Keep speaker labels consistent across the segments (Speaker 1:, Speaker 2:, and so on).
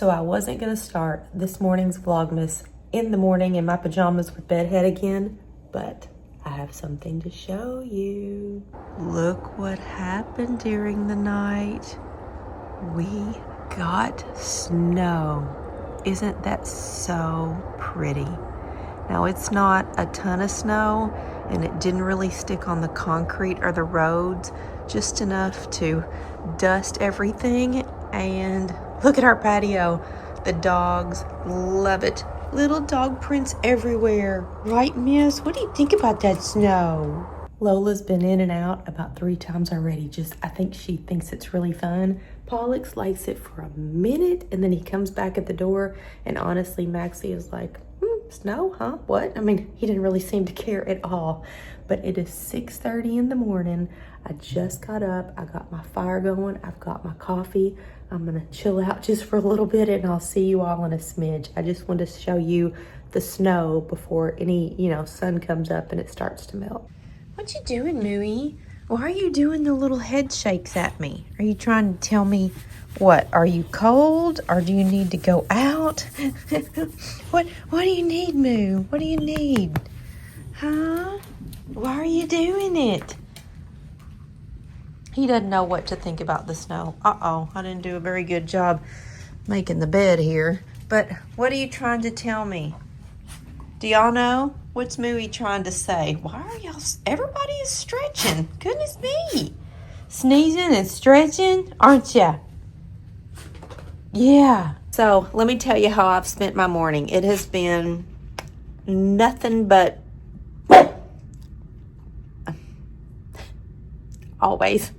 Speaker 1: So I wasn't going to start this morning's Vlogmas in the morning in my pajamas with bedhead again, but I have something to show you. Look what happened during the night. We got snow. Isn't that so pretty? Now, it's not a ton of snow, and it didn't really stick on the concrete or the roads, just enough to dust everything. And look at our patio. The dogs love it. Little dog prints everywhere. Right, miss? What do you think about that snow? Lola's been in and out about 3 times already. I think she thinks it's really fun. Pollux likes it for a minute, and then he comes back at the door, and honestly, Maxie is like, snow, huh? What? I mean, he didn't really seem to care at all. But it is 6:30 in the morning. I just got up. I got my fire going. I've got my coffee. I'm gonna chill out just for a little bit, and I'll see you all in a smidge. I just wanted to show you the snow before any, sun comes up and it starts to melt. What you doing, Mooey? Why are you doing the little head shakes at me? Are you trying to tell me what? Are you cold, or do you need to go out? What do you need, Moo? What do you need? Huh? Why are you doing it? He doesn't know what to think about the snow. Uh-oh, I didn't do a very good job making the bed here. But what are you trying to tell me? Do y'all know? What's Mooey trying to say? Why are y'all, everybody is stretching. Goodness me. Sneezing and stretching, aren't ya? Yeah. So let me tell you how I've spent my morning. It has been nothing but always.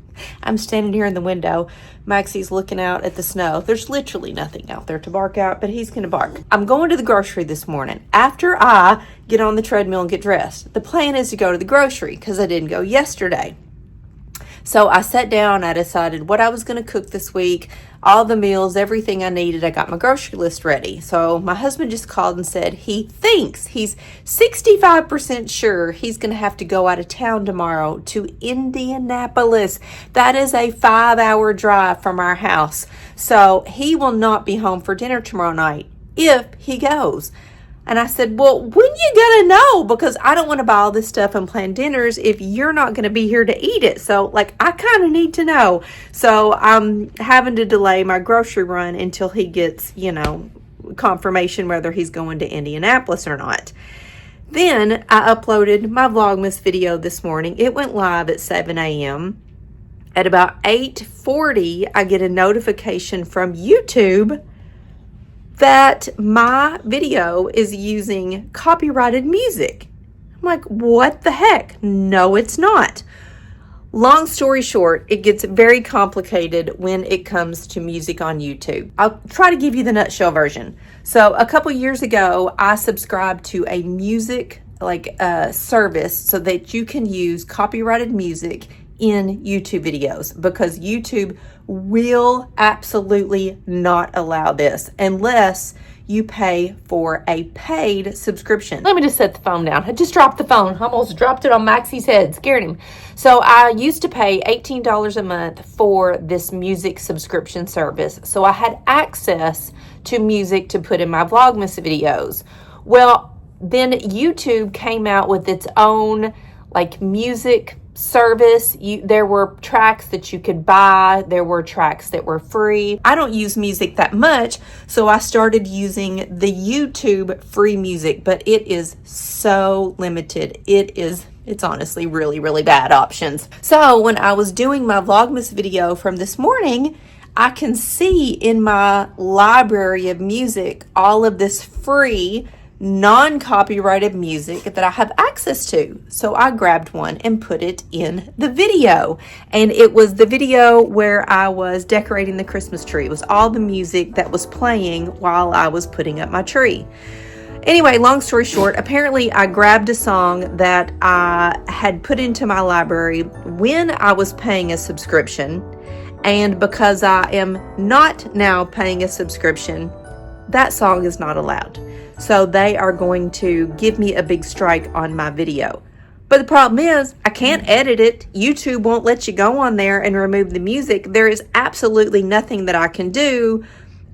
Speaker 1: I'm standing here in the window. Maxie's looking out at the snow. There's literally nothing out there to bark at, but he's going to bark. I'm going to the grocery this morning. After I get on the treadmill and get dressed, the plan is to go to the grocery because I didn't go yesterday. So I sat down, I decided what I was going to cook this week, all the meals, everything I needed. I got my grocery list ready. So my husband just called and said he thinks, he's 65% sure he's going to have to go out of town tomorrow to Indianapolis. That is a 5-hour drive from our house. So he will not be home for dinner tomorrow night if he goes. And I said, well, when you gonna know? Because I don't want to buy all this stuff and plan dinners if you're not going to be here to eat it. So, I kind of need to know. So, I'm having to delay my grocery run until he gets, confirmation whether he's going to Indianapolis or not. Then, I uploaded my Vlogmas video this morning. It went live at 7 a.m. At about 8:40, I get a notification from YouTube that my video is using copyrighted music. I'm like, what the heck? No, it's not. Long story short, it gets very complicated when it comes to music on YouTube. I'll try to give you the nutshell version. So a couple years ago, I subscribed to a music service so that you can use copyrighted music in YouTube videos, because YouTube will absolutely not allow this unless you pay for a paid subscription. Let me just set the phone down. I just dropped the phone. Almost dropped it on Maxie's head. Scared him. So I used to pay $18 a month for this music subscription service. So I had access to music to put in my Vlogmas videos. Well, then YouTube came out with its own music service. There were tracks that you could buy. There were tracks that were free. I don't use music that much, so I started using the YouTube free music, but it is so limited. It's honestly really, really bad options. So when I was doing my Vlogmas video from this morning, I can see in my library of music all of this free non-copyrighted music that I have access to. So I grabbed one and put it in the video. And it was the video where I was decorating the Christmas tree. It was all the music that was playing while I was putting up my tree. Anyway, long story short, apparently I grabbed a song that I had put into my library when I was paying a subscription. And because I am not now paying a subscription, that song is not allowed. So they are going to give me a big strike on my video. But the problem is, I can't edit it. YouTube won't let you go on there and remove the music. There is absolutely nothing that I can do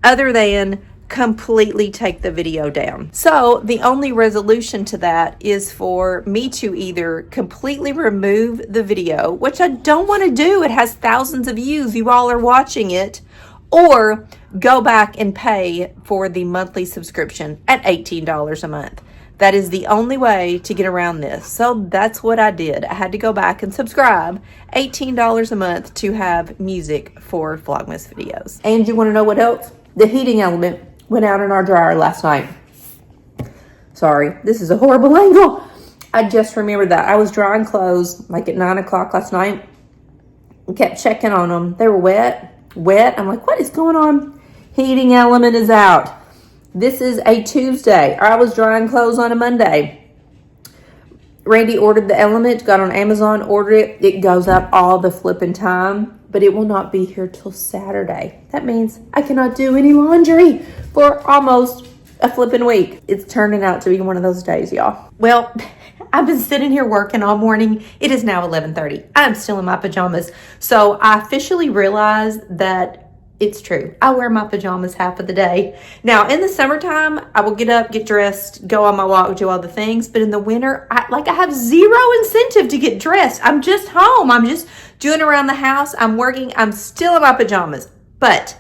Speaker 1: other than completely take the video down. So the only resolution to that is for me to either completely remove the video, which I don't want to do. It has thousands of views. You all are watching it. Or go back and pay for the monthly subscription at $18 a month. That is the only way to get around this. So that's what I did. I had to go back and subscribe $18 a month to have music for Vlogmas videos. And you want to know what else? The heating element went out in our dryer last night. Sorry, this is a horrible angle. I just remembered that. I was drying clothes like at 9 o'clock last night and kept checking on them. They were wet. I'm like, what is going on? Heating element is out. This is a Tuesday. I was drying clothes on a Monday. Randy ordered the element, got on Amazon, ordered it. It goes out all the flipping time, but it will not be here till Saturday. That means I cannot do any laundry for almost a flipping week. It's turning out to be one of those days, y'all. Well, I've been sitting here working all morning. It is now 11:30. I'm still in my pajamas. So I officially realized that it's true. I wear my pajamas half of the day. Now, in the summertime, I will get up, get dressed, go on my walk, do all the things. But in the winter, I have zero incentive to get dressed. I'm just home. I'm just doing around the house. I'm working. I'm still in my pajamas. But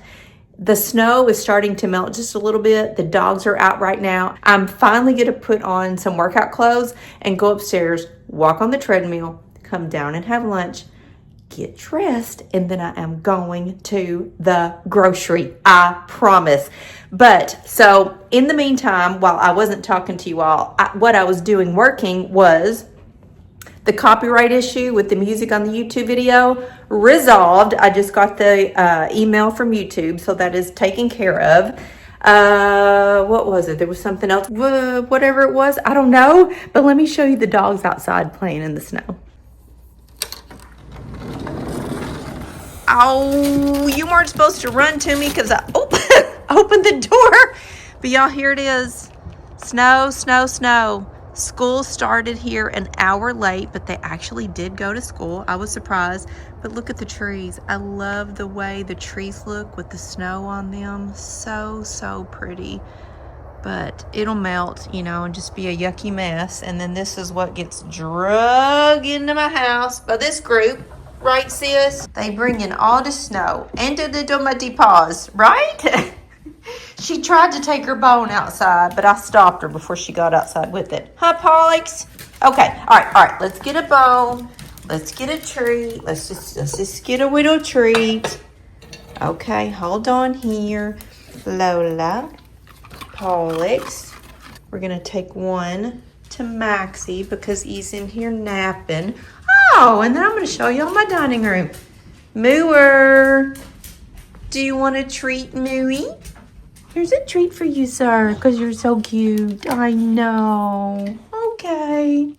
Speaker 1: the snow is starting to melt just a little bit. The dogs are out right now. I'm finally going to put on some workout clothes and go upstairs, walk on the treadmill, come down and have lunch, get dressed, and then I am going to the grocery. I promise. But so in the meantime, while I wasn't talking to you all, what I was doing working was the copyright issue with the music on the YouTube video resolved. I just got the email from YouTube, so that is taken care of. What was it? There was something else. Whatever it was, I don't know. But let me show you the dogs outside playing in the snow. Oh, you weren't supposed to run to me because I opened the door. But y'all, here it is. Snow, snow, snow. School started here an hour late, but they actually did go to school. I was surprised. But look at the trees. I love the way the trees look with the snow on them. So, so pretty. But it'll melt, and just be a yucky mess. And then this is what gets drug into my house by this group. Right, sis? They bring in all the snow and the tomato paws, right? She tried to take her bone outside, but I stopped her before she got outside with it. Huh, Pollux? Okay, all right. Let's get a bone. Let's get a treat. Let's just get a little treat. Okay, hold on here. Lola, Pollux. We're going to take one to Maxie because he's in here napping. Oh, and then I'm going to show y'all my dining room. Mooer, do you want a treat, Mooey? Here's a treat for you, sir, because you're so cute. I know. Okay.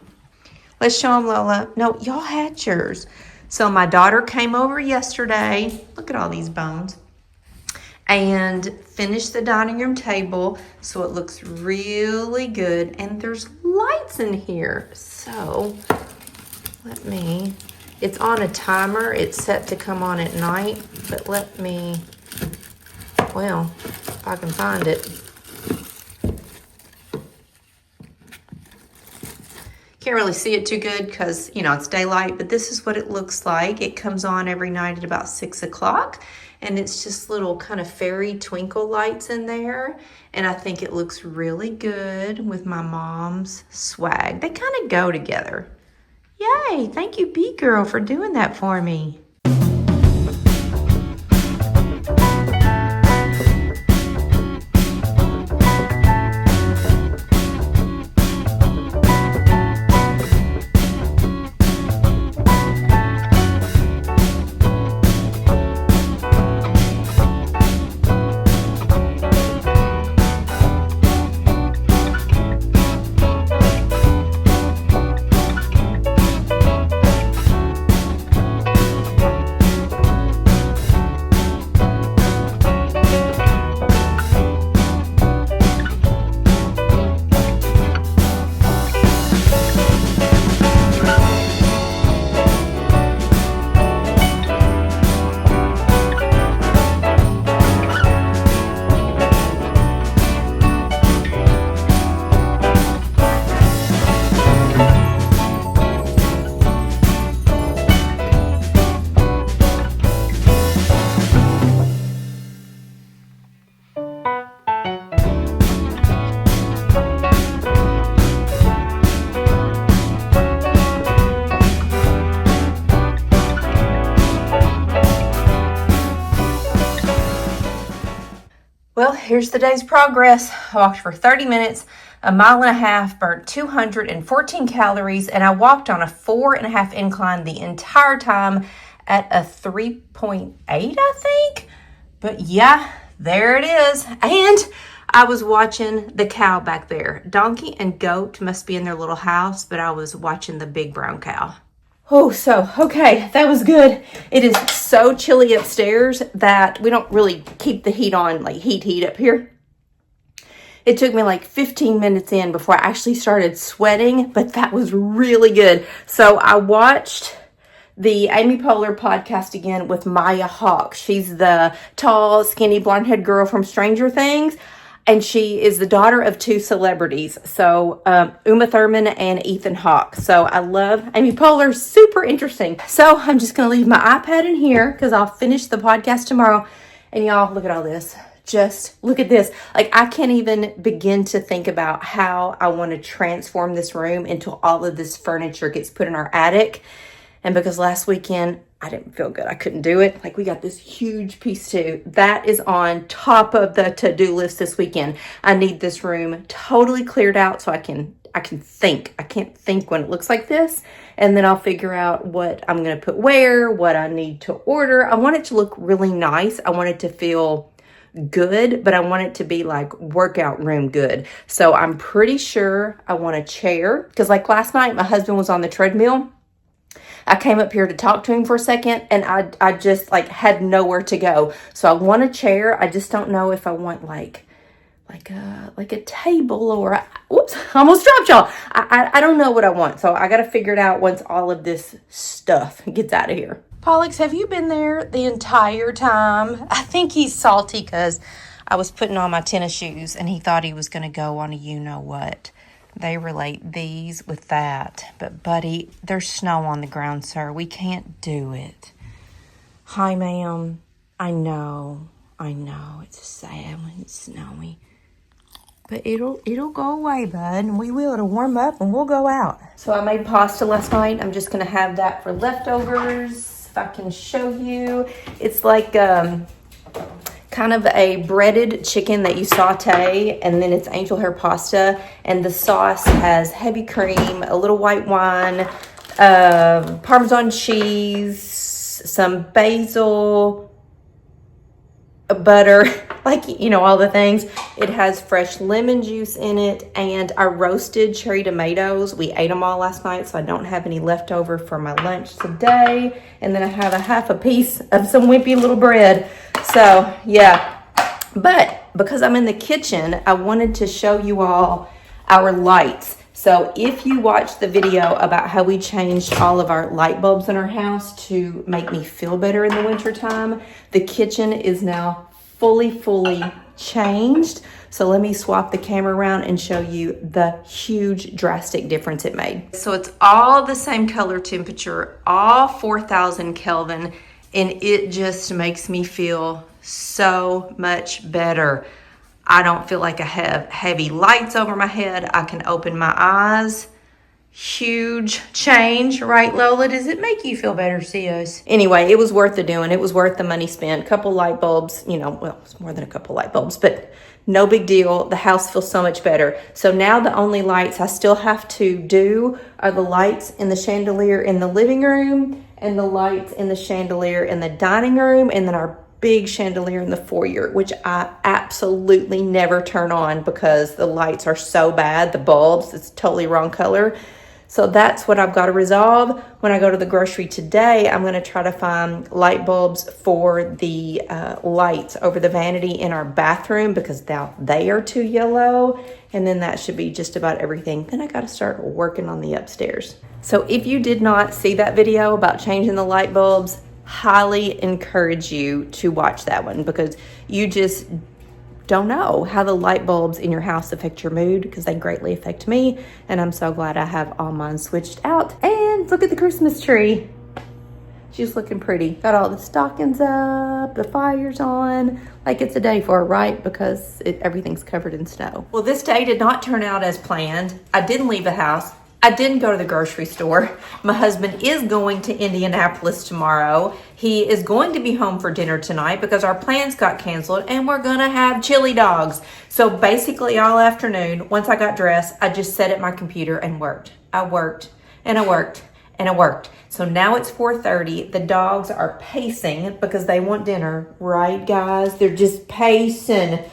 Speaker 1: Let's show them, Lola. No, y'all had yours. So my daughter came over yesterday. Look at all these bones. And finished the dining room table so it looks really good. And there's lights in here. So it's on a timer. It's set to come on at night, but if I can find it. Can't really see it too good because, it's daylight, but this is what it looks like. It comes on every night at about 6 o'clock, and it's just little kind of fairy twinkle lights in there, and I think it looks really good with my mom's swag. They kind of go together. Yay! Thank you, B-Girl, for doing that for me. here's the day's progress. I walked for 30 minutes, a mile and a half, burnt 214 calories, and I walked on a 4.5 incline the entire time at a 3.8, I think. But yeah, there it is. And I was watching the cow back there. Donkey and goat must be in their little house, but I was watching the big brown cow. Oh, so, okay, that was good. It is so chilly upstairs that we don't really keep the heat on, like heat up here. It took me like 15 minutes in before I actually started sweating, but that was really good. So I watched the Amy Poehler podcast again with Maya Hawke. She's the tall, skinny, blonde-haired girl from Stranger Things. And she is the daughter of two celebrities. So Uma Thurman and Ethan Hawke. So I love Amy Poehler. Super interesting. So I'm just going to leave my iPad in here because I'll finish the podcast tomorrow. And y'all, look at all this. Just look at this. Like, I can't even begin to think about how I want to transform this room until all of this furniture gets put in our attic. And because last weekend, I didn't feel good. I couldn't do it. Like, we got this huge piece too. That is on top of the to-do list this weekend. I need this room totally cleared out so I can think. I can't think when it looks like this. And then I'll figure out what I'm going to put where, what I need to order. I want it to look really nice. I want it to feel good, but I want it to be like workout room good. So I'm pretty sure I want a chair because like last night, my husband was on the treadmill. I came up here to talk to him for a second and I just like had nowhere to go. So I want a chair. I just don't know if I want like a table or, whoops, I almost dropped y'all. I don't know what I want. So I got to figure it out once all of this stuff gets out of here. Pollux, have you been there the entire time? I think he's salty because I was putting on my tennis shoes and he thought he was going to go on a you-know-what. They relate these with that. But, buddy, there's snow on the ground, sir. We can't do it. Hi, ma'am. I know. It's sad when it's snowy. But it'll go away, bud. And we will. It'll warm up and we'll go out. So I made pasta last night. I'm just going to have that for leftovers. If I can show you. It's like kind of a breaded chicken that you saute, and then it's angel hair pasta, and the sauce has heavy cream, a little white wine, Parmesan cheese, some basil, butter, like, you know, all the things. It has fresh lemon juice in it, and I roasted cherry tomatoes. We ate them all last night, so I don't have any left over for my lunch today. And then I have a half a piece of some wimpy little bread. So, yeah. But because I'm in the kitchen, I wanted to show you all our lights. So if you watched the video about how we changed all of our light bulbs in our house to make me feel better in the wintertime, the kitchen is now fully changed. So let me swap the camera around and show you the huge drastic difference it made. So it's all the same color temperature, all 4,000 Kelvin, and it just makes me feel so much better. I don't feel like I have heavy lights over my head. I can open my eyes. Huge change, right, Lola? Does it make you feel better, Cios? Anyway, it was worth the doing. It was worth the money spent. A couple light bulbs, you know, well, it's more than a couple light bulbs, but no big deal. The house feels so much better. So now the only lights I still have to do are the lights in the chandelier in the living room and the lights in the chandelier in the dining room, and then our big chandelier in the foyer, which I absolutely never turn on because the lights are so bad. The bulbs, it's totally wrong color. So that's what I've got to resolve. When I go to the grocery today, I'm going to try to find light bulbs for the lights over the vanity in our bathroom because now they are too yellow. And then that should be just about everything. Then I got to start working on the upstairs. So if you did not see that video about changing the light bulbs, highly encourage you to watch that one because you just don't know how the light bulbs in your house affect your mood, because they greatly affect me, and I'm so glad I have all mine switched out. And look at the Christmas tree. She's looking pretty. Got all the stockings up, the fire's on, like it's a day for her, right? Because everything's covered in snow. Well, this day did not turn out as planned. I didn't leave the house. I didn't go to the grocery store. My husband is going to Indianapolis tomorrow. He is going to be home for dinner tonight because our plans got canceled and we're going to have chili dogs. So basically all afternoon, once I got dressed, I just sat at my computer and worked. I worked and I worked and I worked. So now it's 4:30. The dogs are pacing because they want dinner, right, guys? They're just pacing.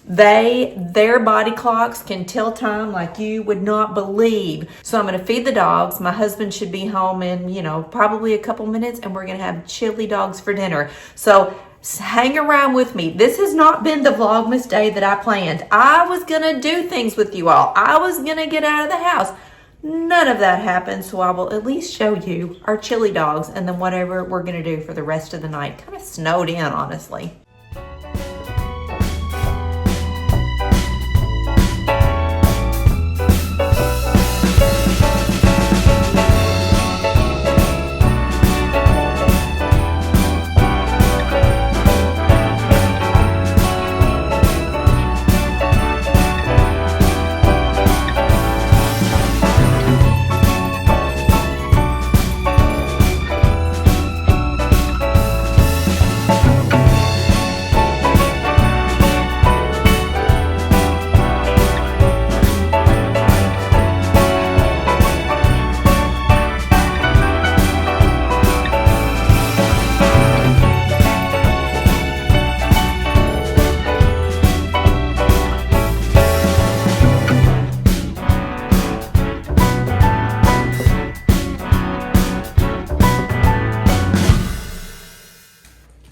Speaker 1: Their body clocks can tell time like you would not believe. So I'm going to feed the dogs. My husband should be home in, probably a couple minutes, and we're going to have chili dogs for dinner. So hang around with me. This has not been the Vlogmas day that I planned. I was going to do things with you all. I was going to get out of the house. None of that happened, so I will at least show you our chili dogs and then whatever we're going to do for the rest of the night. Kind of snowed in, honestly.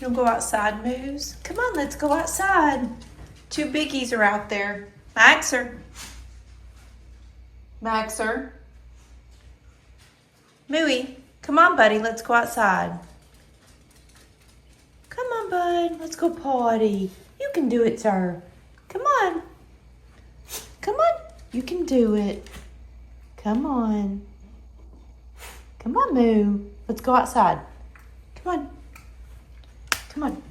Speaker 1: You don't go outside, Moose? Come on, let's go outside. Two biggies are out there. Maxer. Mooey, come on, buddy, let's go outside. Come on, bud, let's go potty. You can do it, sir. Come on. Come on, you can do it. Come on. Come on, Moo. Let's go outside. Come on. Come on.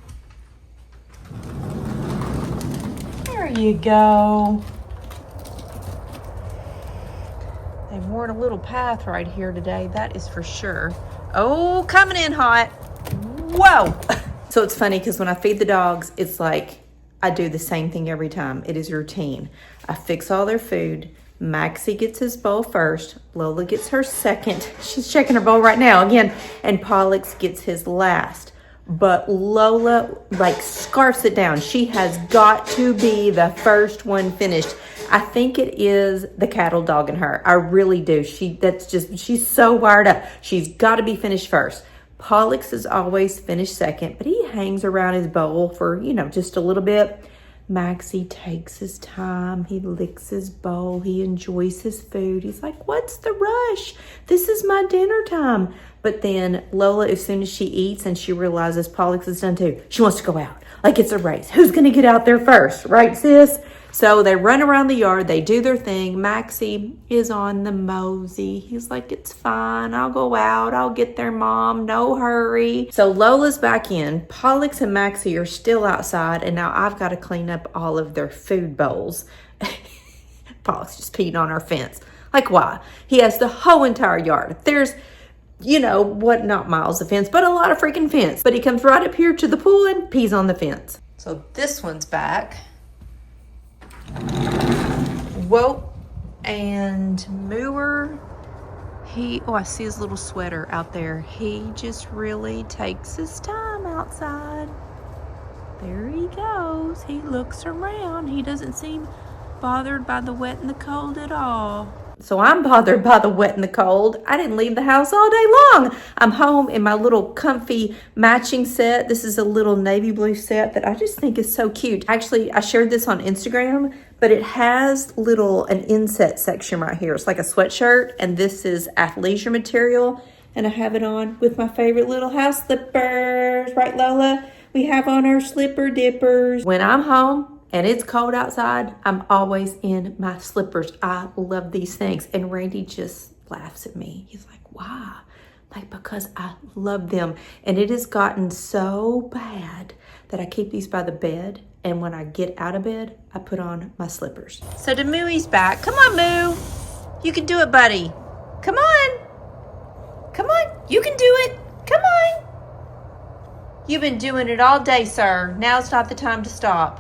Speaker 1: There you go. They've worn a little path right here today, that is for sure. Oh, coming in hot. Whoa. So it's funny because when I feed the dogs, it's like I do the same thing every time. It is routine. I fix all their food. Maxie gets his bowl first. Lola gets her second. She's checking her bowl right now again. And Pollux gets his last. But Lola scarfs it down. She has got to be the first one finished. I think it is the cattle dog in her. I really do. She's so wired up. She's got to be finished first. Pollux is always finished second, but he hangs around his bowl for, just a little bit. Maxie takes his time. He licks his bowl. He enjoys his food. He's like, what's the rush? This is my dinner time. But then Lola, as soon as she eats and she realizes Pollux is done too, she wants to go out. Like it's a race. Who's going to get out there first? Right, sis? So they run around the yard. They do their thing. Maxie is on the mosey. He's like, it's fine. I'll go out. I'll get there, Mom. No hurry. So Lola's back in. Pollux and Maxie are still outside. And now I've got to clean up all of their food bowls. Pollux just peed on our fence. Like, why? He has the whole entire yard. There's, not miles of fence, but a lot of freaking fence. But he comes right up here to the pool and pees on the fence. So this one's back. Whoa. And Mooer, I see his little sweater out there. He just really takes his time outside. There he goes. He looks around. He doesn't seem bothered by the wet and the cold at all. So I'm bothered by the wet and the cold. I didn't leave the house all day long. I'm home in my little comfy matching set. This is a little navy blue set that I just think is so cute. Actually, I shared this on Instagram, but it has an inset section right here. It's like a sweatshirt, and this is athleisure material. And I have it on with my favorite little house slippers. Right, Lola? We have on our slipper dippers. When I'm home and it's cold outside, I'm always in my slippers. I love these things. And Randy just laughs at me. He's like, why? Because I love them. And it has gotten so bad that I keep these by the bed. And when I get out of bed, I put on my slippers. So Demooey's back. Come on, Moo. You can do it, buddy. Come on. Come on. You can do it. Come on. You've been doing it all day, sir. Now's not the time to stop.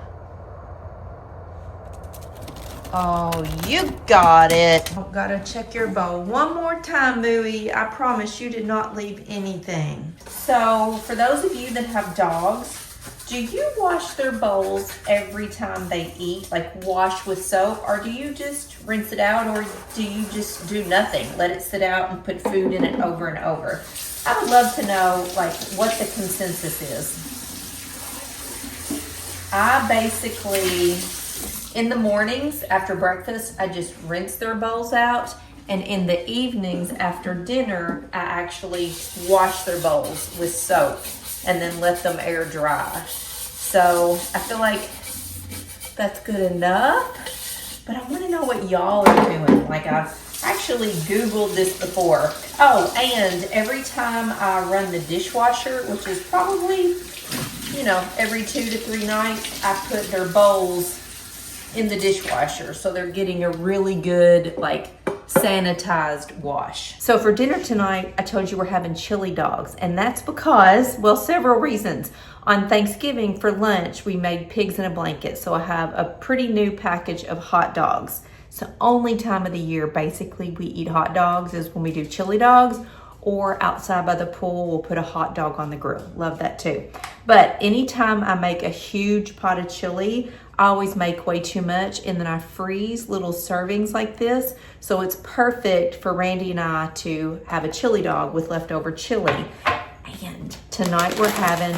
Speaker 1: Oh, you got it. I've got to check your bowl one more time, Mooey. I promise you did not leave anything. So, for those of you that have dogs, do you wash their bowls every time they eat? Like wash with soap? Or do you just rinse it out? Or do you just do nothing? Let it sit out and put food in it over and over? I would love to know like what the consensus is. I basically, in the mornings after breakfast, I just rinse their bowls out. And in the evenings after dinner, I actually wash their bowls with soap and then let them air dry. So I feel like that's good enough, but I want to know what y'all are doing. Like I've actually Googled this before. Oh, and every time I run the dishwasher, which is probably, you know, every 2 to 3 nights, I put their bowls in the dishwasher. So they're getting a really good, like, sanitized wash. So for dinner tonight, I told you we're having chili dogs, and that's because, well, several reasons. On Thanksgiving for lunch, we made pigs in a blanket, so I have a pretty new package of hot dogs. So only time of the year basically we eat hot dogs is when we do chili dogs, or outside by the pool we'll put a hot dog on the grill. Love that too. But anytime I make a huge pot of chili, I always make way too much, and then I freeze little servings like this, so it's perfect for Randy and I to have a chili dog with leftover chili. And tonight we're having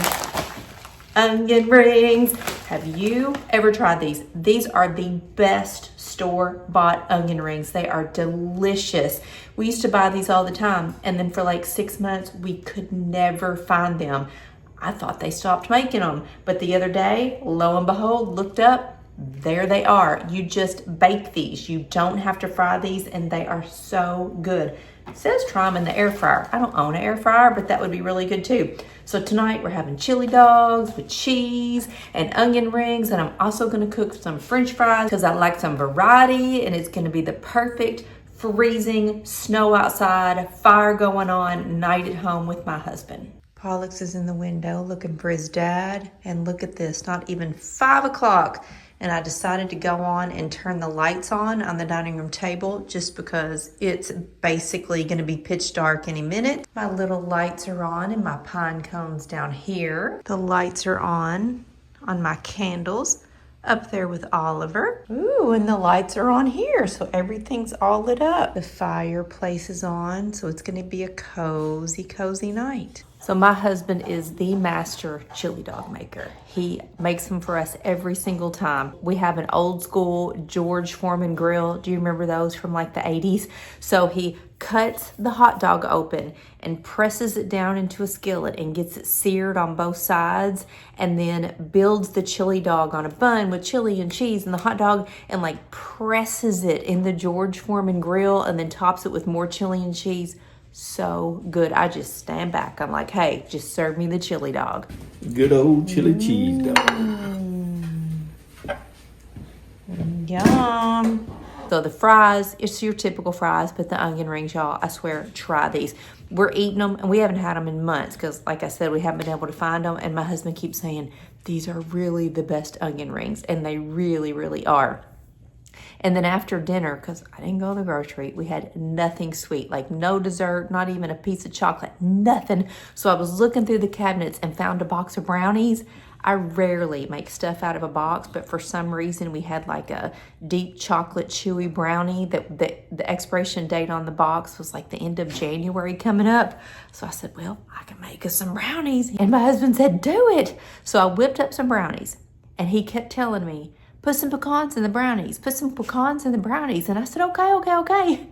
Speaker 1: onion rings. Have you ever tried these? These are the best store-bought onion rings. They are delicious. We used to buy these all the time, and then for like 6 months we could never find them. I thought they stopped making them, but the other day, lo and behold, looked up, there they are. You just bake these. You don't have to fry these, and they are so good. It says try them in the air fryer. I don't own an air fryer, but that would be really good too. So tonight we're having chili dogs with cheese and onion rings, and I'm also gonna cook some French fries because I like some variety, and it's gonna be the perfect freezing, snow outside, fire going on night at home with my husband. Pollux is in the window looking for his dad, and look at this, not even 5 o'clock. And I decided to go on and turn the lights on the dining room table just because it's basically going to be pitch dark any minute. My little lights are on and my pine cones down here. The lights are on my candles up there with Oliver. Ooh, and the lights are on here, so everything's all lit up. The fireplace is on, so it's going to be a cozy, cozy night. So my husband is the master chili dog maker. He makes them for us every single time. We have an old school George Foreman grill. Do you remember those from like the 80s? So he cuts the hot dog open and presses it down into a skillet and gets it seared on both sides, and then builds the chili dog on a bun with chili and cheese and the hot dog, and like presses it in the George Foreman grill and then tops it with more chili and cheese. So good. I just stand back. I'm like, hey, just serve me the chili dog.
Speaker 2: Good old chili cheese dog.
Speaker 1: Yum. So the fries, it's your typical fries, but the onion rings, y'all, I swear, try these. We're eating them, and we haven't had them in months because, like I said, we haven't been able to find them, and my husband keeps saying, these are really the best onion rings, and they really, really are. And then after dinner, because I didn't go to the grocery, we had nothing sweet, like no dessert, not even a piece of chocolate, nothing. So I was looking through the cabinets and found a box of brownies. I rarely make stuff out of a box, but for some reason we had like a deep chocolate chewy brownie that the expiration date on the box was like the end of January coming up. So I said, well, I can make us some brownies. And my husband said, do it. So I whipped up some brownies, and he kept telling me, put some pecans in the brownies, put some pecans in the brownies. And I said, okay.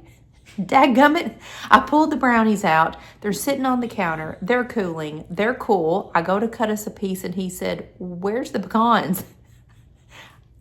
Speaker 1: Dadgummit. I pulled the brownies out. They're sitting on the counter. They're cooling. They're cool. I go to cut us a piece, and he said, where's the pecans?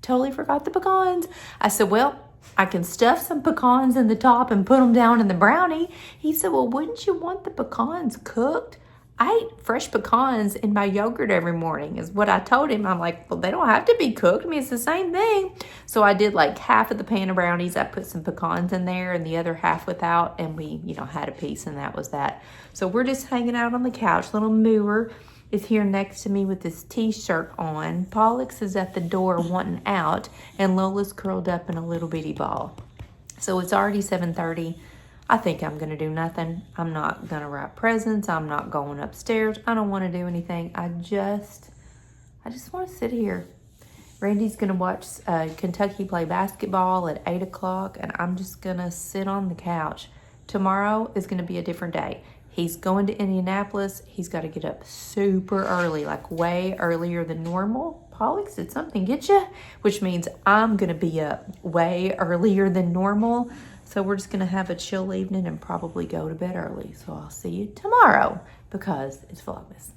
Speaker 1: Totally forgot the pecans. I said, well, I can stuff some pecans in the top and put them down in the brownie. He said, well, wouldn't you want the pecans cooked? I eat fresh pecans in my yogurt every morning is what I told him. I'm like, well, they don't have to be cooked. I mean, it's the same thing. So I did like half of the pan of brownies. I put some pecans in there and the other half without. And we, had a piece and that was that. So we're just hanging out on the couch. Little Mooer is here next to me with this t-shirt on. Pollux is at the door wanting out. And Lola's curled up in a little bitty ball. So it's already 7:30. I think I'm going to do nothing. I'm not going to wrap presents. I'm not going upstairs. I don't want to do anything. I just want to sit here. Randy's going to watch Kentucky play basketball at 8 o'clock, and I'm just going to sit on the couch. Tomorrow is going to be a different day. He's going to Indianapolis. He's got to get up super early, like way earlier than normal. Pollux, did something get you? Which means I'm going to be up way earlier than normal. So we're just going to have a chill evening and probably go to bed early. So I'll see you tomorrow because it's Vlogmas.